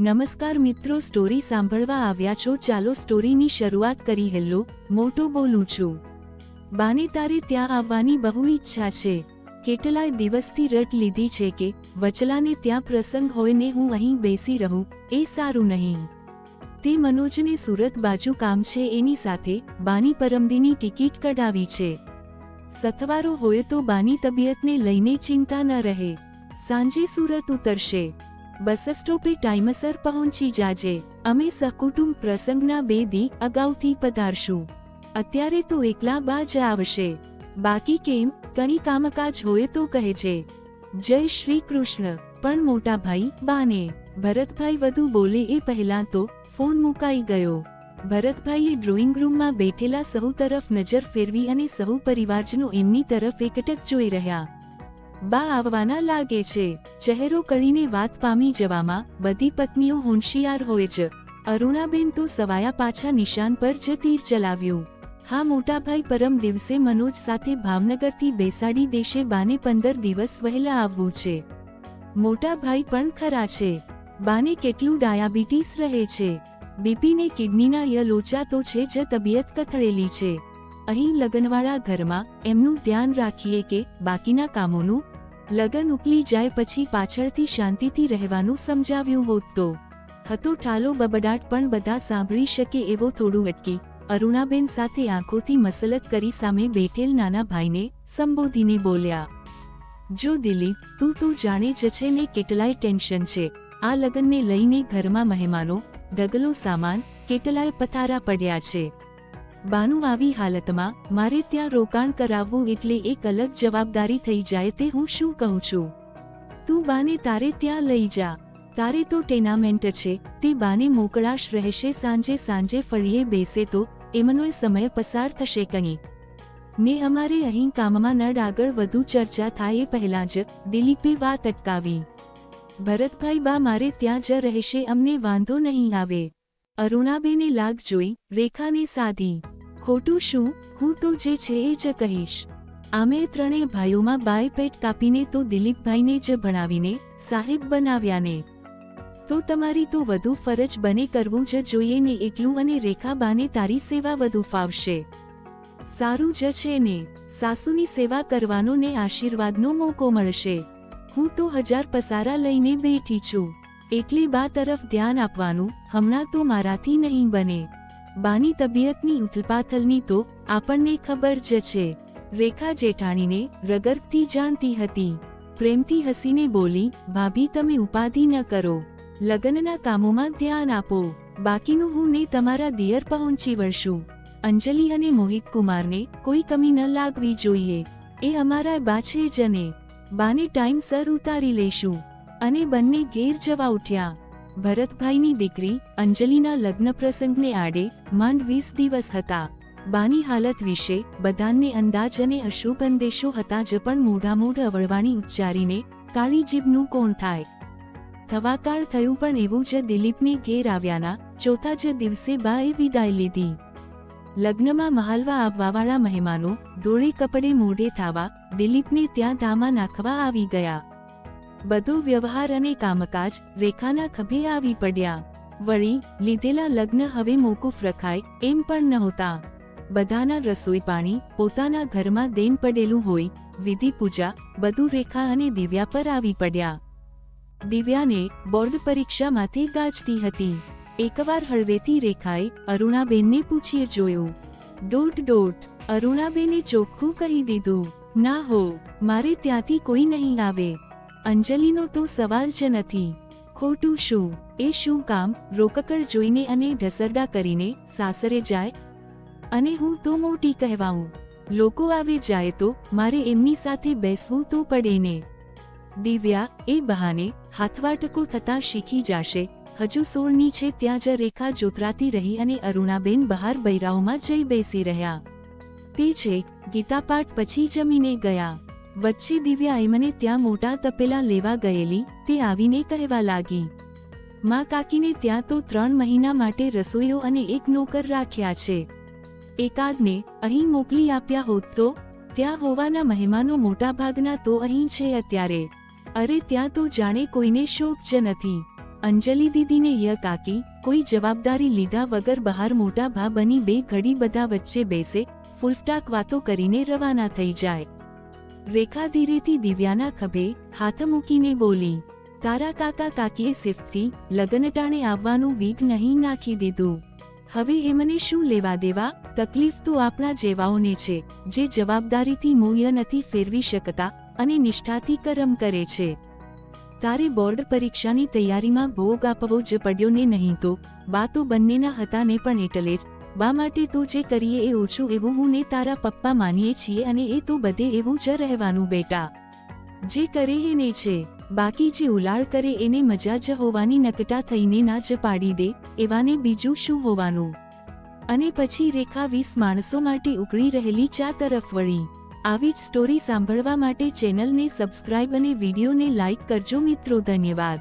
નમસ્કાર મિત્રો, સ્ટોરી સાંભળવા આવ્યા છો? ચાલો સ્ટોરીની શરૂઆત કરી. હેલો, મોટો બોલું છું. બાને તારે ત્યાં આવવાની બહુ ઈચ્છા છે. કેટલાય દિવસથી રટ લીધી છે કે વચલાને ત્યાં પ્રસંગ હોય ને હું અહીં બેસી રહું, એ સારું નહીં. તે મનોજને સુરત બાજુ કામ છે, એની સાથે બાની પરમદીની ટિકિટ કઢાવી છે. સથવારો હોય તો બાની તબિયતને લઈને ચિંતા ન રહે. સાંજે સુરત ઉતરશે. બસ સ્ટોપે ટાઈમસર પહોંચી જાજે. અમે સહકુટુંબ પ્રસંગના 2 દી અગાઉથી પધારશું. અત્યારે તો એકલા બા જ આવશે. બાકી કેમ, કંઈ કામકાજ હોય તો કહેજે. જય શ્રી કૃષ્ણ. પણ મોટા ભાઈ, બાને. ભરતભાઈ વધુ બોલે એ પહેલાં તો ફોન મુકાઈ ગયો. ભરતભાઈએ ડ્રોઈંગ રૂમમાં બેઠેલા સહુ તરફ નજર ફેરવી અને સહુ પરિવારજનો એમની તરફ એકટક જોઈ રહ્યા. બા આવવાના લાગે છે. ચહેરો કળીને વાત પામી જવામાં બધી પત્નીઓ હોંશિયાર હોય છે. અરુણાબેન તો સવાયા પાછા નિશાન પર જ તીર ચલાવ્યું. હા મોટાભાઈ, પરમ દિવસે મનોજ સાથે ભાવનગરથી બેસાડી દેશે. બાને 15 દિવસ વહેલા આવવું છે. મોટાભાઈ પણ ખરા છે. બાને કેટલું ડાયાબિટીસ રહે છે. બીપીને કિડનીના લોચા તો છે જ, તબિયત કથળેલી છે. અહીં લગનવાળા ઘરમાં એમનું ધ્યાન રાખીએ કે બાકીના કામોનું. લગન ઉકલી જાય પછી પાછળથી શાંતિથી રહેવાનું સમજાવ્યું હોત તો હતો ઠાલો બબડાટ, પણ બધા સાંભળી શકે એવો થોડું અટકી અરુણાબેન સાથે આંખોથી મસલત કરી સામે બેઠેલ નાના ભાઈને સંબોધીને બોલ્યા, જો દિલીપ, તું તો જાણે જ છે ને કેટલાય ટેન્શન છે. આ લગનને લઈને ઘરમાં મહેમાનો, ઢગલો સામાન, કેટલાય પથારા પડ્યા છે. બાનું આવી હાલતમાં મારે ત્યાં રોકાણ કરાવવું એટલે એક અલગ જવાબદારી થઈ જાય. તે હું શું કહું છું, તું બાને તારે ત્યાં લઈ જા. તારે તો ટેનામેન્ટ છે, તે બાને મોકળાશ રહેશે. સાંજે ફળીએ બેસે તો એમનોય સમય પસાર થશે કંઈક. ને અમારે અહીં કામમાં નડ આગળ વધુ ચર્ચા થાય એ પહેલાં જ દિલીપે વાત અટકાવી. ભરતભાઈ, બા મારે ત્યાં જ રહેશે, અમને વાંધો નહીં આવે. અરુણાબેને લાગ જોઈ રેખાને સાધી. ખોટું શું, હું તો જે છે એ જ કહીશ. આમે ત્રણેય ભાઈઓમાં બાય પેટ કાપીને તો દિલીપભાઈને જ ભણાવીને સાહેબ બનાવ્યા ને. તો તમારી તો વધુ ફરજ બને કરવું જ જોઈએ ને એટલું. અને રેખા બાને તારી સેવા વધુ ફાવશે. સારું જ છે ને, સાસુની સેવા કરવાનો ને આશીર્વાદનો મોકો મળશે. હું તો 1000 પસારા લઈને બેઠી છું. એટલે બા તરફ ધ્યાન આપવાનું હમણાં તો મારાથી નહીં બને. બાની તબિયતની ઉથલપાથલની તો આપણને ખબર જ છે. રેખા જેઠાણીને રગરગથી જાણતી હતી. પ્રેમથી હસીને બોલી, ભાભી તમે ઉપાધિ ન કરો, લગ્નના કામોમાં ધ્યાન આપો. બાકીનું હું ને તમારા દિયર પહોંચી વળશું. અંજલિ અને મોહિત કુમારને કોઈ કમી ન લાગવી જોઈએ. એ અમારા બા છે જ ને. બાને ટાઈમસર ઉતારી લેશું. અને બંને ઘેર જવા ઉઠ્યા. ભરતભાઈની દીકરી અંજલિના લગ્ન પ્રસંગને આડે માંડ 20 દિવસ હતા. બાની હાલત વિશે બધાને અંદાજ અને અશુભ અંદેશો હતા જ, પણ મોઢામોઢ અવળવાણી ઉચ્ચારીને કાળી જીભનું કોણ થાય. થવાકાળ થયું, પણ એવું જ દિલીપને ઘેર આવ્યાના ચોથા જ દિવસે બાએ વિદાય લીધી. લગ્નમાં મહાલવા આવવાવાળા મહેમાનો ધોળે કપડે મોઢે થાવા દિલીપને ત્યાં ધામા નાખવા આવી ગયા. બધો વ્યવહાર અને કામકાજ રેખાના ખભે આવી પડ્યા. વળી લીધેલા લગ્ન હવે મોકૂફ રખાય એમ પણ નહોતા. બધાના રસોઈ પાણી પોતાના ઘરમાં દેન પડેલું હોય. વિધિ પૂજા બધું રેખા અને દિવ્યા પર આવી પડ્યા. દિવ્યાને બોર્ડ પરીક્ષામાંથી ગાજતી હતી. એકવાર હળવેથી રેખાએ અરુણાબેનને પૂછીએ જોયું. ડોટ. અરુણાબેને ચોખ્ખું કહી દીધું, ના હો, મારે ત્યાંથી કોઈ નહીં આવે. અંજલિનો તો સવાલ જ નથી. ખોટું શું, એ શું કામ રોકકળ જોઈને અને ઢસરડા કરીને સાસરે જાય? અને હું તો મોટી કહેવાઉં. લોકો આવે જાય તો મારે એમની સાથે બેસવું તો પડે ને. દિવ્યા એ બહાને હાથવાટકો થતાં શીખી જાશે. હજુ 16ની છે ત્યાં જ રેખા જોતરાતી રહી અને અરુણાબેન બહાર બૈરાઓમાં જઈ બેસી રહ્યા. તે છેક ગીતાપાઠ પછી જમીને ગયા. વચ્ચે દિવ્યા એમને ત્યાં મોટા તપેલા લેવા ગયેલી. તે આવીને કહેવા લાગી, મા કાકીને ત્યાં તો 3 મહિના માટે રસોઈયો અને એક નોકર રાખ્યા છે. એકાદને અહીં મોકલી આપ્યા હોત તો. ત્યાં હોવાના મહેમાનો મોટા ભાગના તો અહીં છે અત્યારે. અરે ત્યાં તો જાણે કોઈને શોખ જ નથી. અંજલિ દીદીને કાકી કોઈ જવાબદારી લીધા વગર બહાર મોટા ભા બની બે ઘડી બધા વચ્ચે બેસે, ફૂલફટાક વાતો કરીને રવાના થઈ જાય. રેખા ધીરેથી દિવ્યાના ખભે હાથ મૂકીને બોલી, તારા કાકા કાકીએ સિફ્ટથી લગ્નટાણે આવવાનું વીગ નહીં નાખી દીધું. હવે એમને શું લેવા દેવા? તકલીફ તો આપણા જેવાઓને છે, જે જવાબદારીથી મૂલ્ય નથી ફેરવી શકતા અને નિષ્ઠાથી કરમ કરે છે. તારે બોર્ડ પરીક્ષાની તૈયારીમાં ભોગ આપવો જ પડ્યો ને નહીં તો બા તો બંનેના હતા ને પણ એટલે જ બા માટે તો જે કરીએ એ ઓછું એવું હું ને તારા પપ્પા માનીએ છીએ અને એ તો બધે એવું જ રહેવાનું બેટા. જે કરે એને છે, બાકી જે ઉલાળ કરે એને મજા જ હોવાની નકટા થઈને ના જ પાડી દે એવાને બીજું શું હોવાનું. અને પછી રેખા 20 માણસો માટે ઉકળી રહેલી ચા તરફ વળી. આવી જ સ્ટોરી સાંભળવા માટે ચેનલને સબસ્ક્રાઇબ અને વિડીયોને લાઇક કરજો મિત્રો. ધન્યવાદ.